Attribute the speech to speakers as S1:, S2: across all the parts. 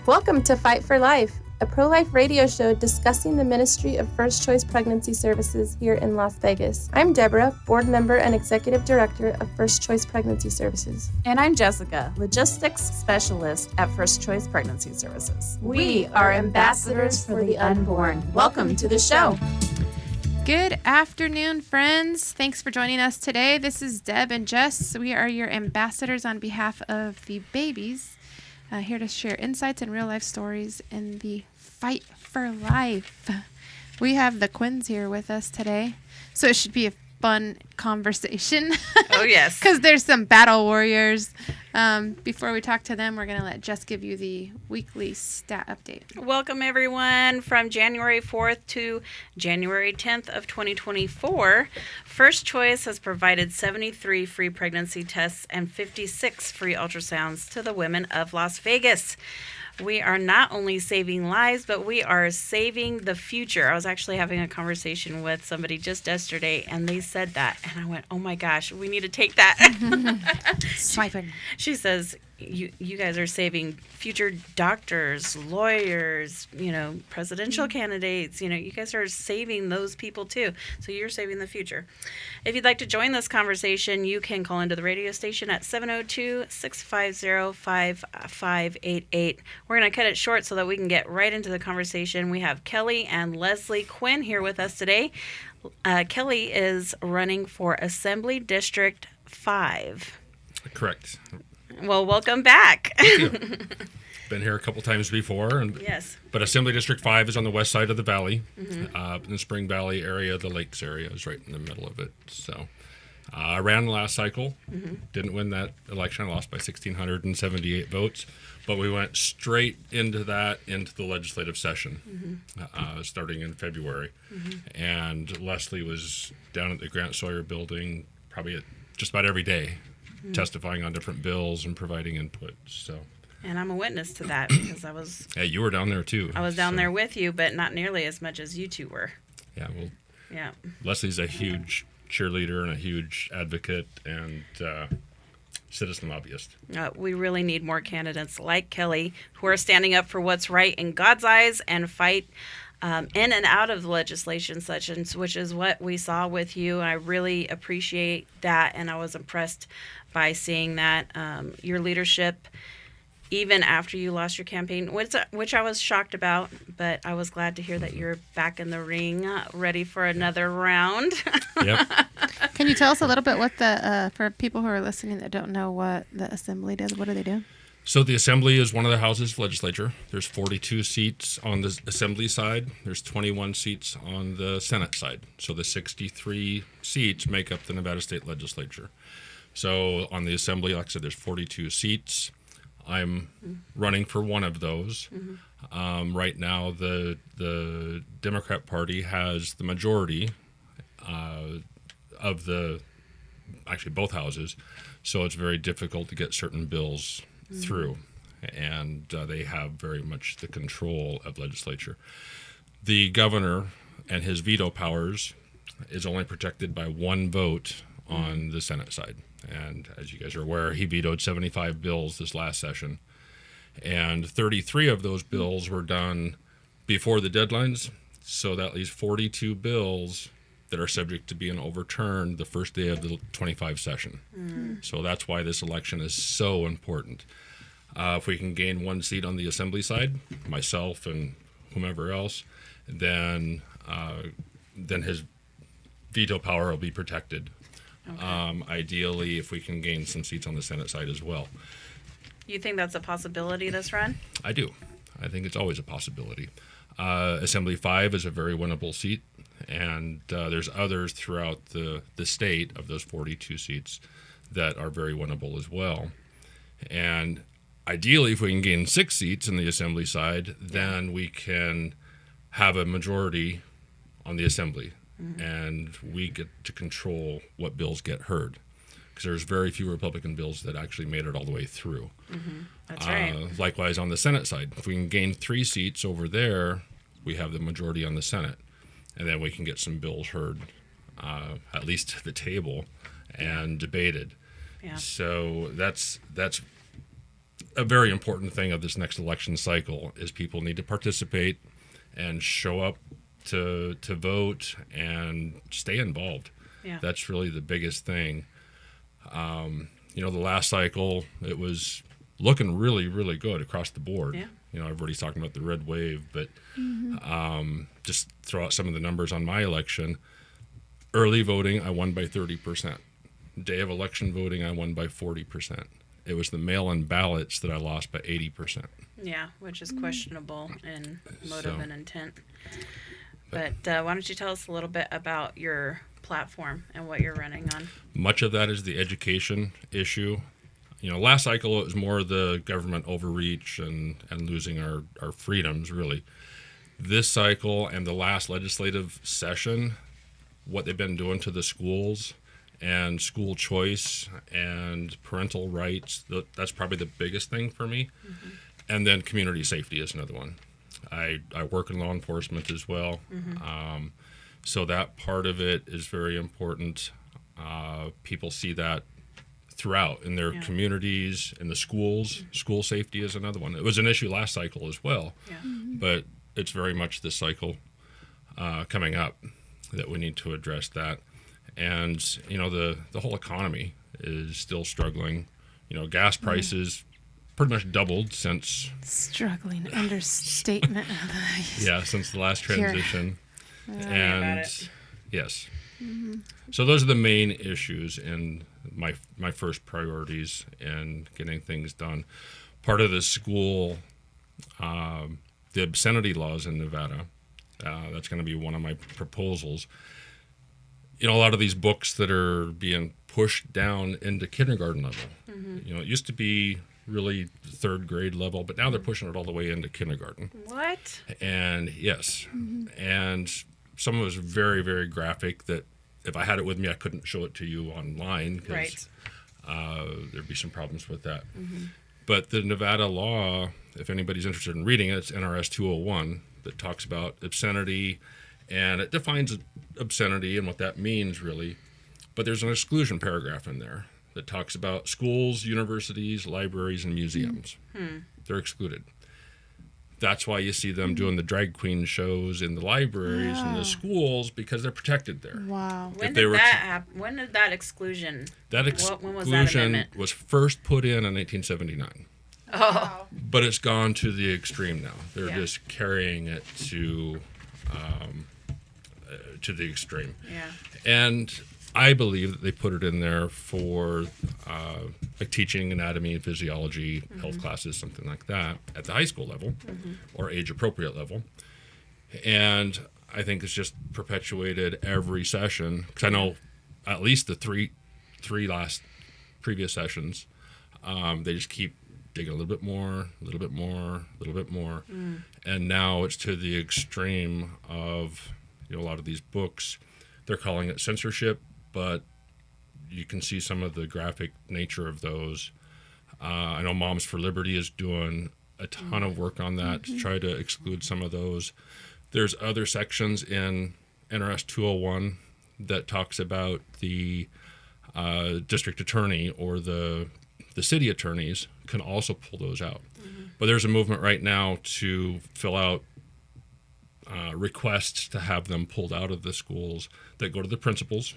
S1: Welcome to Fight for Life, a pro-life radio show discussing the ministry of First Choice Pregnancy Services here in Las Vegas. I'm Deborah, board member and executive director of First Choice Pregnancy Services.
S2: And I'm Jessica, logistics specialist at First Choice Pregnancy Services.
S1: We are ambassadors for the unborn. Welcome to the show.
S3: Good afternoon, friends. Thanks for joining us today. This is Deb and Jess. We are your ambassadors on behalf of the babies, here to share insights and real-life stories in the fight for life. We have the Quinns here with us today, so it should be a fun conversation.
S2: Oh, yes.
S3: Because there's some battle warriors. Before we talk to them, we're going to let Jess give you the weekly stat update.
S2: Welcome, everyone. From January 4th to January 10th of 2024, First Choice has provided 73 free pregnancy tests and 56 free ultrasounds to the women of Las Vegas. We are not only saving lives, but we are saving the future. I was actually having a conversation with somebody just yesterday, and they said that. And I went, oh my gosh, we need to take that.
S3: Swiping.
S2: She says, you guys are saving future doctors, lawyers, presidential candidates. You guys are saving those people too. So you're saving the future. If you'd like to join this conversation, you can call into the radio station at 702-650-5588. We're going to cut it short so that we can get right into the conversation. We have Kelly and Leslie Quinn here with us today. Kelly is running for Assembly District 5.
S4: Correct.
S2: Well, welcome back.
S4: Thank you. Been here a couple times before.
S2: Yes.
S4: But Assembly District 5 is on the west side of the valley. In the Spring Valley area, the lakes area is right in the middle of it. So I ran the last cycle. Didn't win that election. I lost by 1,678 votes. But we went straight into the legislative session, starting in February. And Leslie was down at the Grant Sawyer building probably just about every day, testifying on different bills and providing input. So,
S2: and I'm a witness to that because I was.
S4: Yeah, you were down there too.
S2: I was down there with you, but not nearly as much as you two were.
S4: Yeah, well.
S2: Yeah.
S4: Leslie's a huge cheerleader and a huge advocate and citizen lobbyist.
S2: We really need more candidates like Kelly who are standing up for what's right in God's eyes and fight in and out of the legislation sessions, which is what we saw with you. I really appreciate that, and I was impressed by seeing that your leadership, even after you lost your campaign, which I was shocked about, but I was glad to hear that you're back in the ring, ready for another round.
S4: Yep.
S3: Can you tell us a little bit what for people who are listening that don't know what the Assembly does, what do they do?
S4: So the Assembly is one of the houses of legislature. There's 42 seats on the Assembly side. There's 21 seats on the Senate side. So the 63 seats make up the Nevada State Legislature. So on the Assembly, like I said, there's 42 seats. I'm running for one of those. Right now, the Democrat Party has the majority of actually both houses. So it's very difficult to get certain bills through, and they have very much the control of legislature. The governor and his veto powers is only protected by one vote on the Senate side, and as you guys are aware, he vetoed 75 bills this last session, and 33 of those bills were done before the deadlines, so that leaves 42 bills that are subject to being overturned the first day of the 25 session. So that's why this election is so important. If we can gain one seat on the Assembly side, myself and whomever else, then his veto power will be protected. Okay. Ideally, if we can gain some seats on the Senate side as well.
S2: You think that's a possibility this run?
S4: I do. I think it's always a possibility. Assembly 5 is a very winnable seat. And there's others throughout the state of those 42 seats that are very winnable as well. And ideally, if we can gain 6 seats in the Assembly side, then we can have a majority on the Assembly. And we get to control what bills get heard. Because there's very few Republican bills that actually made it all the way through.
S2: That's right.
S4: Likewise, on the Senate side, if we can gain 3 seats over there, we have the majority on the Senate. And then we can get some bills heard, at least to the table, and debated. Yeah. So that's a very important thing of this next election cycle is people need to participate and show up to vote and stay involved.
S2: Yeah.
S4: That's really the biggest thing. The last cycle, it was looking really, really good across the board.
S2: Yeah.
S4: Everybody's talking about the red wave, but just throw out some of the numbers on my election. Early voting, I won by 30%. Day of election voting, I won by 40%. It was the mail-in ballots that I lost by 80%.
S2: Yeah, which is questionable in motive and intent. But why don't you tell us a little bit about your platform and what you're running on?
S4: Much of that is the education issue. Last cycle it was more the government overreach and losing our freedoms, really. This cycle and the last legislative session, what they've been doing to the schools and school choice and parental rights, that's probably the biggest thing for me. Mm-hmm. And then community safety is another one. I work in law enforcement as well. Mm-hmm. So that part of it is very important. People see that throughout in their communities, in the schools. Mm-hmm. School safety is another one. It was an issue last cycle as well, but it's very much this cycle coming up that we need to address that. And, the whole economy is still struggling. Gas prices pretty much doubled since...
S3: Struggling, understatement.
S4: since the last transition.
S2: And
S4: yes. Mm-hmm. So those are the main issues in my first priorities in getting things done. Part of the school, the obscenity laws in Nevada, that's going to be one of my proposals. A lot of these books that are being pushed down into kindergarten level. Mm-hmm. It used to be really third grade level, but now they're pushing it all the way into kindergarten.
S2: What?
S4: And yes, and some of it was very, very graphic that if I had it with me, I couldn't show it to you online because there'd be some problems with that. Mm-hmm. But the Nevada law, if anybody's interested in reading it, it's NRS 201 that talks about obscenity, and it defines obscenity and what that means really. But there's an exclusion paragraph in there that talks about schools, universities, libraries, and museums. Mm-hmm. They're excluded. That's why you see them doing the drag queen shows in the libraries and the schools, because they're protected there.
S3: Wow.
S2: When did that happen? When did that exclusion?
S4: That exclusion was first put in 1979.
S2: Oh.
S4: But it's gone to the extreme now. They're just carrying it to the extreme.
S2: Yeah.
S4: And I believe that they put it in there for like teaching anatomy and physiology, health classes, something like that, at the high school level or age-appropriate level. And I think it's just perpetuated every session, because I know at least the three last previous sessions, they just keep digging a little bit more, a little bit more, a little bit more. And now it's to the extreme of, a lot of these books, they're calling it censorship, but you can see some of the graphic nature of those. I know Moms for Liberty is doing a ton of work on that to try to exclude some of those. There's other sections in NRS 201 that talks about the district attorney or the city attorneys can also pull those out. But there's a movement right now to fill out requests to have them pulled out of the schools that go to the principals.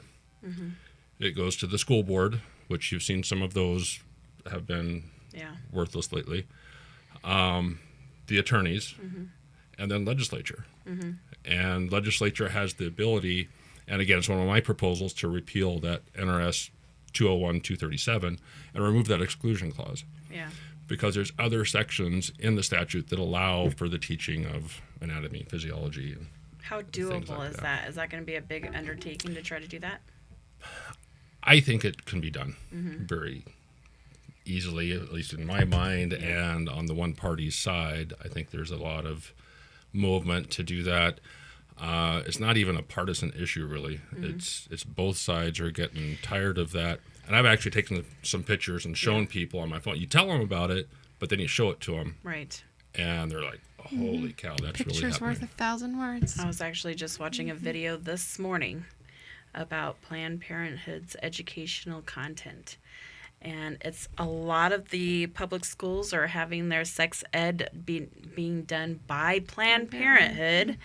S4: It goes to the school board, which you've seen some of those have been worthless lately. The attorneys, and then legislature. And legislature has the ability, and again, it's one of my proposals to repeal that NRS 201-237 and remove that exclusion clause.
S2: Yeah.
S4: Because there's other sections in the statute that allow for the teaching of anatomy, physiology. And
S2: how doable is that? Is that going to be a big undertaking to try to do that?
S4: I think it can be done very easily, at least in my mind, and on the one party's side, I think there's a lot of movement to do that. It's not even a partisan issue, really. It's both sides are getting tired of that. And I've actually taken some pictures and shown people on my phone. You tell them about it, but then you show it to them.
S2: Right.
S4: And they're like, holy cow, that's really happening.
S3: Picture's worth 1,000 words.
S2: I was actually just watching a video this morning about Planned Parenthood's educational content. And it's a lot of the public schools are having their sex ed being done by Planned Parenthood.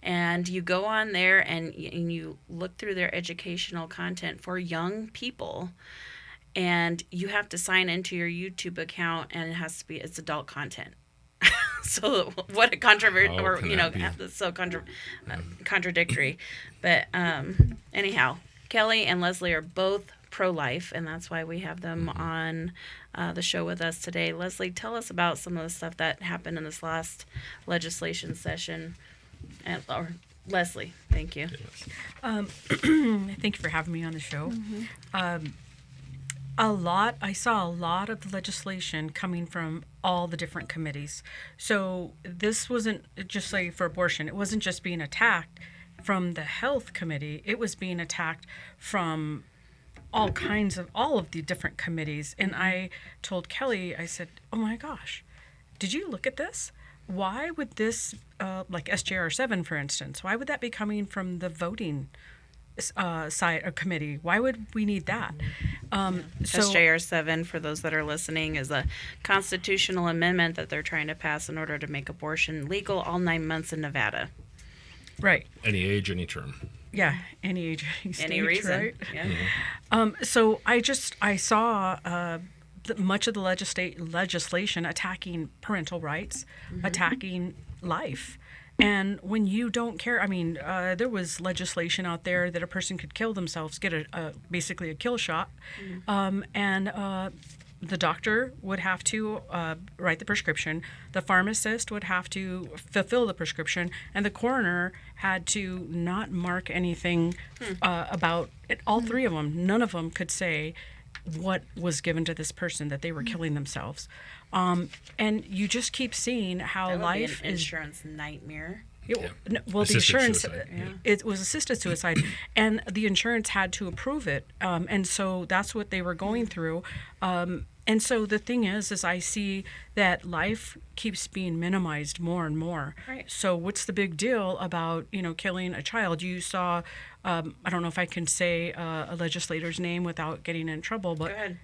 S2: And you go on there and you look through their educational content for young people, and you have to sign into your YouTube account, and it's adult content. So what a controversy, or it's so contradictory. But anyhow, Kelly and Leslie are both pro-life, and that's why we have them on the show with us today. Leslie, tell us about some of the stuff that happened in this last legislation session. Or Leslie, thank you.
S5: Thank you for having me on the show. I saw a lot of the legislation coming from all the different committees. So this wasn't just like for abortion. It wasn't just being attacked from the health committee. It was being attacked from all of the different committees. And I told Kelly, I said, oh my gosh, did you look at this? Why would this, like SJR 7, for instance, why would that be coming from the voting side or committee? Why would we need that?
S2: SJR 7, for those that are listening, is a constitutional amendment that they're trying to pass in order to make abortion legal all 9 months in Nevada.
S5: Right.
S4: Any age, any term.
S5: Yeah, any age, any stage,
S2: Any reason.
S5: right?
S2: Yeah.
S5: So I saw much of the legislation attacking parental rights, attacking life. And when you don't care, I mean, there was legislation out there that a person could kill themselves, get basically a kill shot, and the doctor would have to write the prescription, the pharmacist would have to fulfill the prescription, and the coroner had to not mark anything about it. All three of them, none of them could say what was given to this person, that they were killing themselves. And you just keep seeing how
S2: That would
S5: life
S2: be an
S5: is
S2: insurance nightmare.
S5: Well, the
S4: Assisted
S5: insurance,
S4: suicide,
S5: it was assisted suicide, and the insurance had to approve it, and so that's what they were going through. And so the thing is I see that life keeps being minimized more and more.
S2: Right.
S5: So what's the big deal about killing a child? You saw, I don't know if I can say a legislator's name without getting in trouble, but.
S2: Go ahead.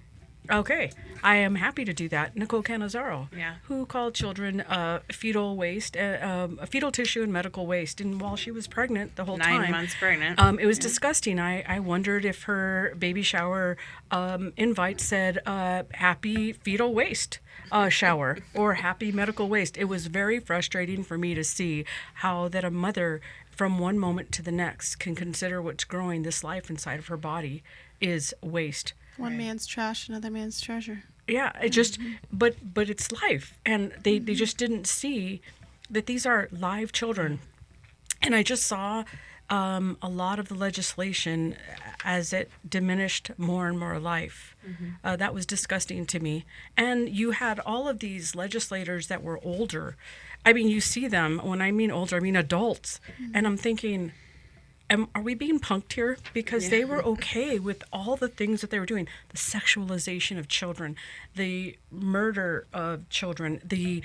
S5: Okay, I am happy to do that. Nicole Cannizzaro,
S2: Yeah.
S5: who called children fetal waste, fetal tissue and medical waste, and while she was pregnant the whole
S2: 9
S5: time,
S2: months pregnant.
S5: it was disgusting. I wondered if her baby shower invite said "Happy Fetal Waste Shower" or "Happy Medical Waste." It was very frustrating for me to see how that a mother, from one moment to the next, can consider what's growing this life inside of her body is waste.
S3: One man's trash, another man's treasure.
S5: Yeah, it just, but it's life, and they just didn't see that these are live children, and I just saw a lot of the legislation as it diminished more and more life. That was disgusting to me. And you had all of these legislators that were older. I mean, you see them. When I mean older, I mean adults, and I'm thinking, are we being punked here? Because they were okay with all the things that they were doing. The sexualization of children, the murder of children, the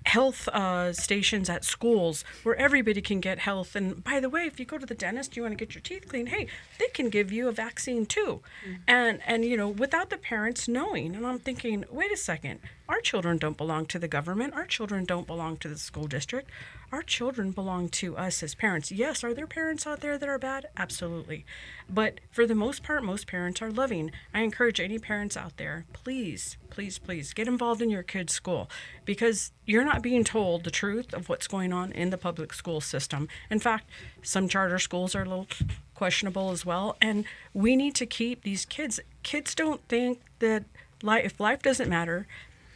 S5: health stations at schools where everybody can get health. And by the way, if you go to the dentist, you want to get your teeth cleaned, hey, they can give you a vaccine too. And without the parents knowing. And I'm thinking, wait a second, our children don't belong to the government. Our children don't belong to the school district. Our children belong to us as parents. Yes, are there parents out there that are bad? Absolutely. But for the most part, most parents are loving. I encourage any parents out there, please, please, please get involved in your kids' school, because you're not being told the truth of what's going on in the public school system. In fact, some charter schools are a little questionable as well. And we need to keep these kids don't think that if life doesn't matter,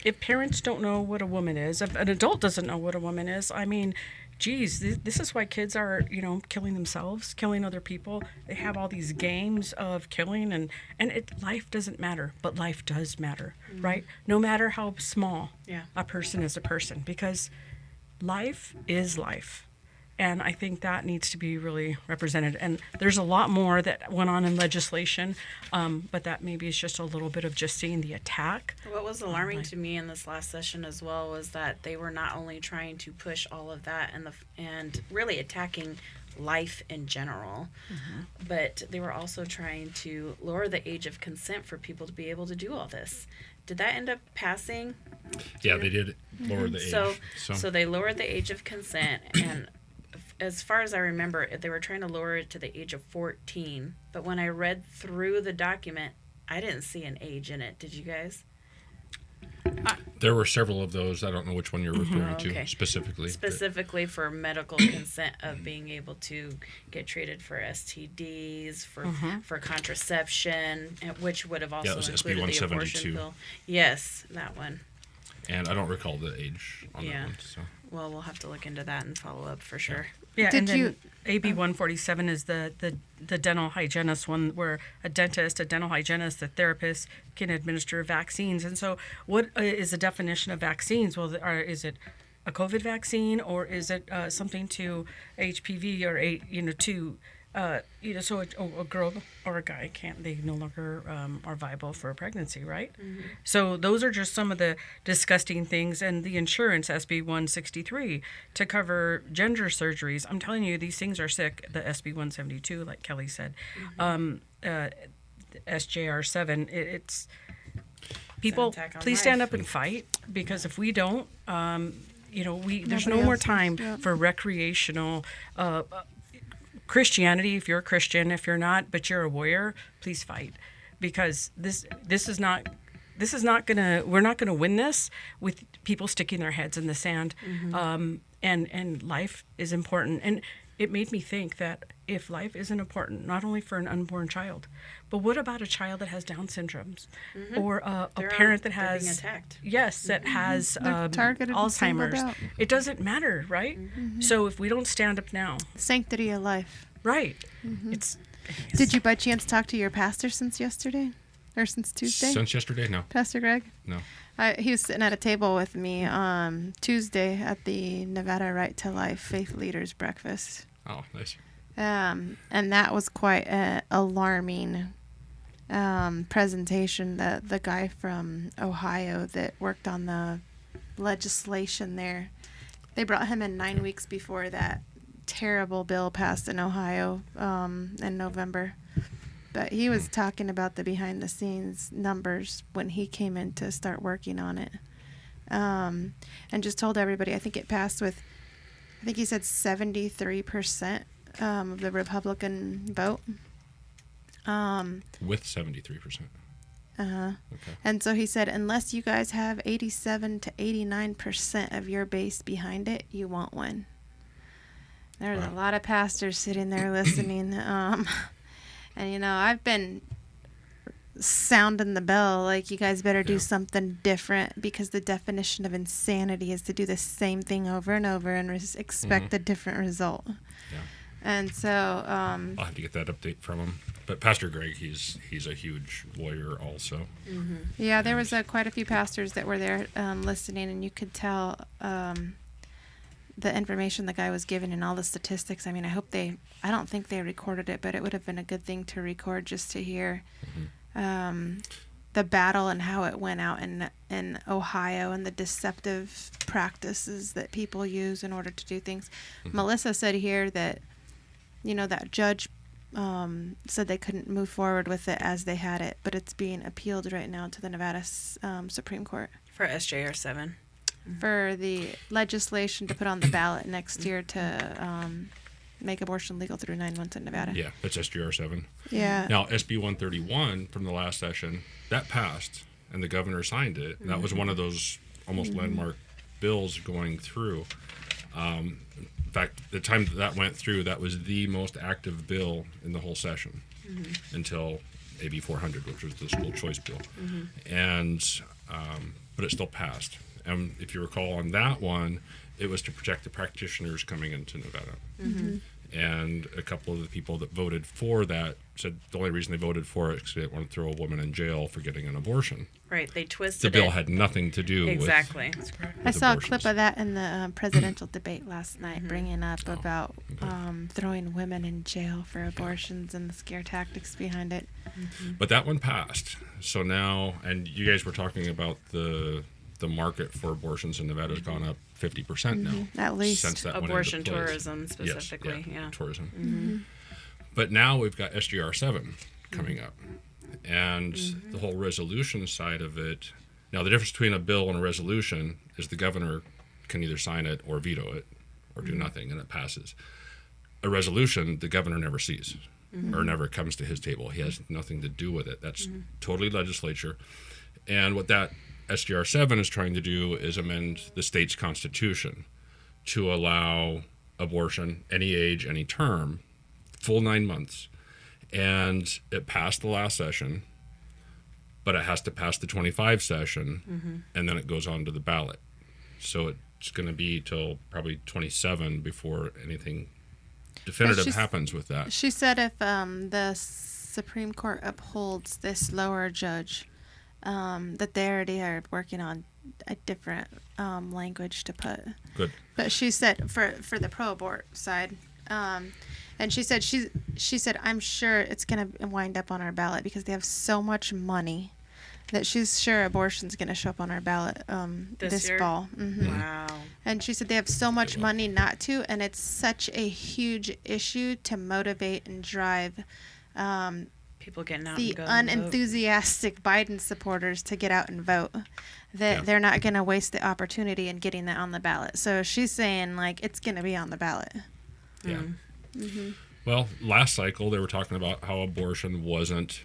S5: if parents don't know what a woman is, if an adult doesn't know what a woman is, I mean, geez, this is why kids are, killing themselves, killing other people. They have all these games of killing, and life doesn't matter, but life does matter, right? No matter how small a person is a person, because life is life. And I think that needs to be really represented. And there's a lot more that went on in legislation, but that maybe is just a little bit of just seeing the attack.
S2: What was alarming to me in this last session as well was that they were not only trying to push all of that and really attacking life in general. But they were also trying to lower the age of consent for people to be able to do all this. Did that end up passing?
S4: Yeah, they did lower the age.
S2: So they lowered the age of consent, and as far as I remember, they were trying to lower it to the age of 14. But when I read through the document, I didn't see an age in it. Did you guys?
S4: There were several of those. I don't know which one you're referring
S2: Okay.
S4: to specifically.
S2: Specifically for medical consent of being able to get treated for STDs, for contraception, which would have also
S4: it was
S2: included
S4: SB
S2: the abortion
S4: 172.
S2: pill. Yes, that one.
S4: And I don't recall the age on that one. So.
S2: Well, we'll have to look into that and follow up for sure.
S5: Yeah,
S3: Did
S5: and then
S3: you-
S5: AB 147 is the dental hygienist one, where a dentist, a dental hygienist, a therapist can administer vaccines. And so, what is the definition of vaccines? Well, is it a COVID vaccine, or is it something to HPV or so a girl or a guy they no longer are viable for a pregnancy, right? So those are just some of the disgusting things. And the insurance, SB 163, to cover gender surgeries. I'm telling you, these things are sick. The SB 172, like Kelly said, SJR 7, it's people,
S2: attack on
S5: please stand
S2: life.
S5: up and fight, because if we don't, there's
S3: Nobody
S5: no more
S3: else
S5: time
S3: is. Yep.
S5: for recreational Christianity. If you're a Christian, if you're not, but you're a warrior, please fight, because this is not we're not gonna win this with people sticking their heads in the sand. And life is important. And it made me think that if life isn't important, not only for an unborn child, but what about a child that has Down syndromes, or a parent that
S2: They're being
S5: has
S2: attacked.
S5: Yes, that has
S3: They're targeted and singled
S5: Alzheimer's.
S3: out.
S5: It doesn't matter, right? So if we don't stand up now,
S3: Sanctity of life.
S5: right? It's
S3: Did you by chance talk to your pastor since yesterday? Or since Tuesday?
S4: Since yesterday? No.
S3: Pastor Greg?
S4: No.
S3: He was sitting at a table with me Tuesday at the Nevada Right to Life Faith Leaders Breakfast.
S4: Oh, nice.
S3: And that was quite an alarming presentation. The guy from Ohio that worked on the legislation there, they brought him in 9 weeks before that terrible bill passed in Ohio in November. But he was talking about the behind-the-scenes numbers when he came in to start working on it, and just told everybody. I think it passed with, I think he said 73% of the Republican vote.
S4: With 73%.
S3: Uh-huh.
S4: Okay.
S3: And so he said, unless you guys have 87 to 89% of your base behind it, you won't win. There's a
S4: Wow.
S3: lot of pastors sitting there listening. And, I've been sounding the bell like you guys better do
S4: Yeah.
S3: something different, because the definition of insanity is to do the same thing over and over and expect a different result.
S4: Yeah.
S3: And so,
S4: I'll have to get that update from him. But Pastor Greg, he's a huge lawyer also.
S3: yeah, there was quite a few pastors that were there listening, and you could tell the information the guy was giving and all the statistics. I mean, I don't think they recorded it, but it would have been a good thing to record just to hear the battle and how it went out in Ohio, and the deceptive practices that people use in order to do things. Melissa said here that, that judge said they couldn't move forward with it as they had it, but it's being appealed right now to the Nevada Supreme Court
S2: For SJR 7.
S3: for the legislation to put on the ballot next year to make abortion legal through 9 months in Nevada.
S4: Yeah, that's SGR 7.
S3: Yeah.
S4: Now, SB 131 from the last session, that passed, and the governor signed it. And that was one of those almost landmark bills going through. In fact, the time that went through, that was the most active bill in the whole session until AB 400, which was the school choice bill. But it still passed. And if you recall on that one, it was to protect the practitioners coming into Nevada. And a couple of the people that voted for that said the only reason they voted for it is because they didn't want to throw a woman in jail for getting an abortion.
S2: Right, they
S4: The
S2: twisted
S4: bill
S2: it.
S4: had nothing to do
S2: Exactly.
S3: I saw a
S4: abortions.
S3: clip of that in the presidential debate last night, bringing up about throwing women in jail for abortions and the scare tactics behind it.
S4: But that one passed. So now, and you guys were talking about the the market for abortions in Nevada has gone up 50% now.
S3: At least.
S4: Since that
S2: Abortion
S4: went into place.
S2: tourism specifically.
S4: Yes,
S2: Yeah.
S4: tourism. But now we've got SGR7 coming up. And the whole resolution side of it. Now, the difference between a bill and a resolution is the governor can either sign it or veto it or do nothing, and it passes. A resolution, the governor never sees or never comes to his table. He has nothing to do with it. That's totally legislature. And what that SGR7 is trying to do is amend the state's constitution to allow abortion, any age, any term, full 9 months. And it passed the last session, but it has to pass the 25 session, and then it goes on to the ballot. So it's going to be till probably 27 before anything definitive happens with that.
S3: She said if the Supreme Court upholds this lower judge, that they already are working on a different language to put.
S4: Good.
S3: But she said for the pro-abort side, and she said I'm sure it's going to wind up on our ballot because they have so much money that she's sure abortion's going to show up on our ballot this
S2: year?
S3: fall.
S2: Wow.
S3: And she said they have so much money not to, and it's such a huge issue to motivate and drive
S2: People getting out
S3: the
S2: and go and vote.
S3: unenthusiastic Biden supporters to get out and vote, that they're not going to waste the opportunity in getting that on the ballot. So she's saying, like, it's going to be on the ballot.
S4: Yeah. Well, last cycle, they were talking about how abortion wasn't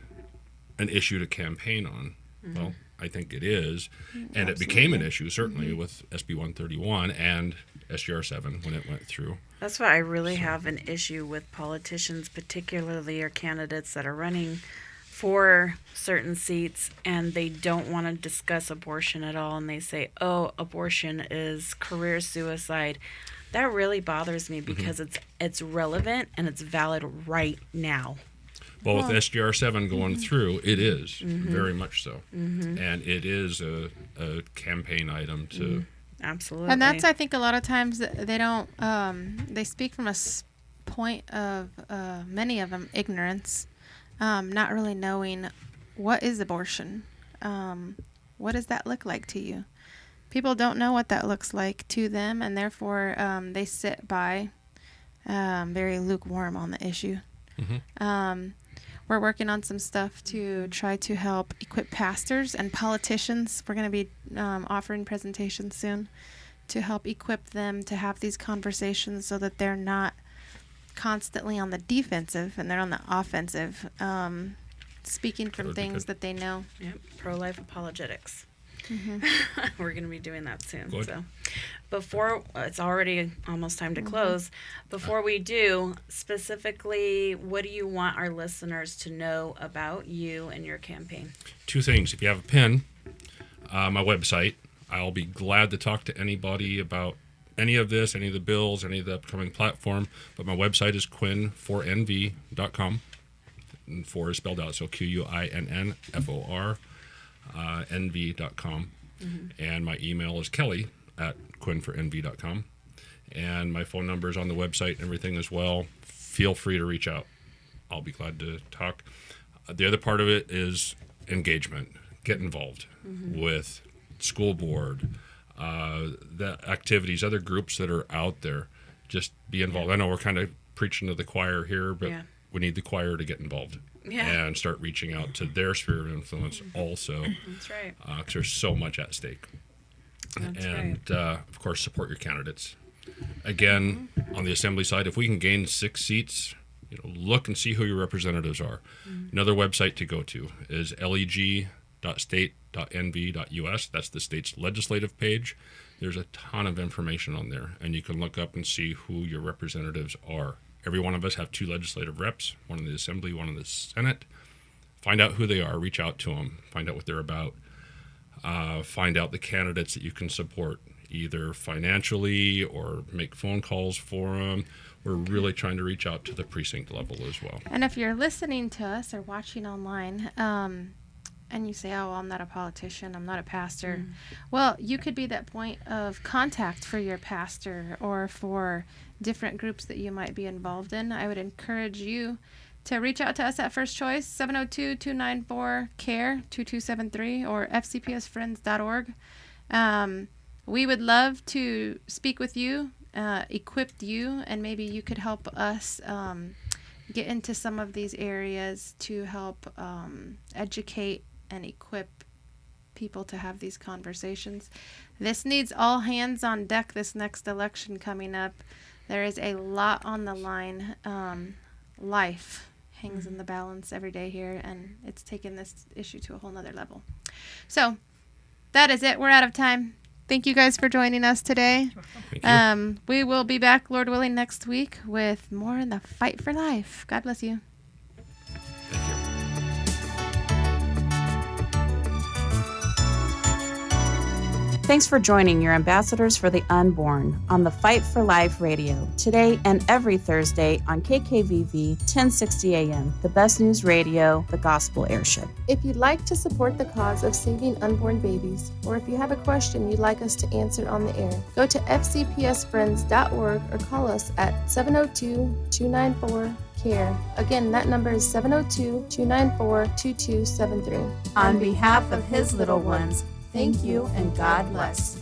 S4: an issue to campaign on. Well, I think it is. And it became an issue, certainly, with SB 131 and SGR 7 when it went through.
S2: That's why I really have an issue with politicians, particularly our candidates that are running for certain seats, and they don't want to discuss abortion at all, and they say, oh, abortion is career suicide. That really bothers me because it's relevant and it's valid right now.
S4: Well, with SGR 7 going through, it is very much so. And it is a campaign item to...
S2: Absolutely.
S3: And that's, I think, a lot of times they don't, they speak from a point of, many of them, ignorance, not really knowing what is abortion. What does that look like to you? People don't know what that looks like to them, and therefore they sit by very lukewarm on the issue. We're working on some stuff to try to help equip pastors and politicians. We're going to be offering presentations soon to help equip them to have these conversations so that they're not constantly on the defensive and they're on the offensive, speaking from things that they know.
S2: Yep. Pro-life apologetics. We're going to be doing that soon.
S4: Good.
S2: So, before it's already almost time to close. Before we do, specifically, what do you want our listeners to know about you and your campaign?
S4: Two things. If you have a pen, my website, I'll be glad to talk to anybody about any of this, any of the bills, any of the upcoming platform. But my website is quinn4nv.com. And 4 is spelled out, so QUINNFOR. nv.com, and my email is kelly@quinn4nv.com, and my phone number is on the website and everything as well. Feel free to reach out. I'll be glad to talk. The other part of it is engagement. Get involved with school board, the activities, other groups that are out there. Just be involved. I know we're kind of preaching to the choir here, but we need the choir to get involved. And start reaching out to their sphere of influence also.
S2: That's right.
S4: Because there's so much at stake.
S2: That's
S4: and, of course, support your candidates. Again, on the assembly side, if we can gain 6 seats, look and see who your representatives are. Another website to go to is leg.state.nv.us. That's the state's legislative page. There's a ton of information on there, and you can look up and see who your representatives are. Every one of us have 2 legislative reps, one in the Assembly, one in the Senate. Find out who they are, reach out to them, find out what they're about, find out the candidates that you can support, either financially or make phone calls for them. We're really trying to reach out to the precinct level as well.
S3: And if you're listening to us or watching online, and you say, oh, I'm not a politician, I'm not a pastor. Well, you could be that point of contact for your pastor or for different groups that you might be involved in. I would encourage you to reach out to us at First Choice, 702-294-CARE, 2273, or fcpsfriends.org. We would love to speak with you, equip you, and maybe you could help us get into some of these areas to help educate and equip people to have these conversations. This needs all hands on deck this next election coming up. There is a lot on the line. Life hangs in the balance every day here, and it's taken this issue to a whole nother level. So that is it. We're out of time. Thank you guys for joining us today.
S4: Thank you.
S3: We will be back, Lord willing, next week with more in the fight for life. God bless you.
S4: Thank you.
S2: Thanks for joining your Ambassadors for the Unborn on the Fight for Life radio, today and every Thursday on KKVV 1060 AM, the best news radio, the gospel airship.
S1: If you'd like to support the cause of saving unborn babies, or if you have a question you'd like us to answer on the air, go to fcpsfriends.org or call us at 702-294-CARE. Again, that number is 702-294-2273.
S2: On behalf of his little ones, thank you and God bless.